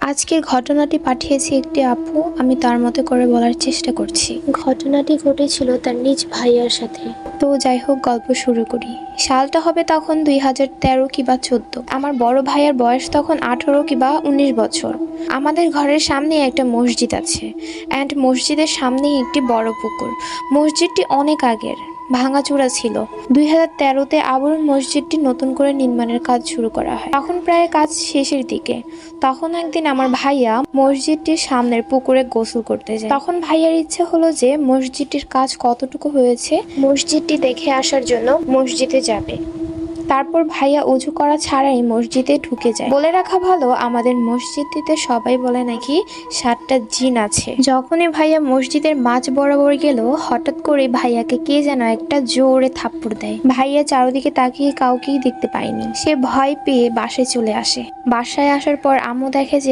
আজকের ঘটনাটি পাঠিয়েছে একটি আপু, আমি তার মতো করে বলার চেষ্টা করছি। ঘটনাটি ঘটেছিল তার নিজ ভাইয়ার সাথে। তো যাই হোক, গল্প শুরু করি। সালটা হবে তখন 2013 কিংবা 14। আমার বড় ভাইয়ার বয়স তখন 18 কিংবা 19 বছর। আমাদের ঘরের সামনে একটা মসজিদ আছে, অ্যান্ড মসজিদের সামনেই একটি বড় পুকুর। মসজিদটি অনেক আগের, ভাঙাচোরা ছিল। 2013-তে আবার মসজিদটি নতুন করে নির্মাণের কাজ শুরু করা হয়। তখন প্রায় কাজ শেষের দিকে। তখন একদিন আমার ভাইয়া মসজিদটির সামনের পুকুরে গোসল করতে যায়। তখন ভাইয়ার ইচ্ছে হলো যে মসজিদটির কাজ কতটুকু হয়েছে মসজিদটি দেখে আসার জন্য মসজিদে যাবে। তারপর ভাইয়া অজু করা ছাড়াই মসজিদে ঢুকে যায়। বলে রাখা ভালো, আমাদের মসজিদটিতে সবাই বলে নাকি 7টা জিন আছে। যখনই ভাইয়া মসজিদের মাঝ বরাবর গেল, হঠাৎ করে ভাইয়াকে কে যেন একটা জোরে থাপ্পড় দেয়। ভাইয়া চারদিকে তাকিয়ে কাউকেই দেখতে পায়নি। সে ভয় পেয়ে বাসায় চলে আসে। বাসায় আসার পর আম্মু দেখে যে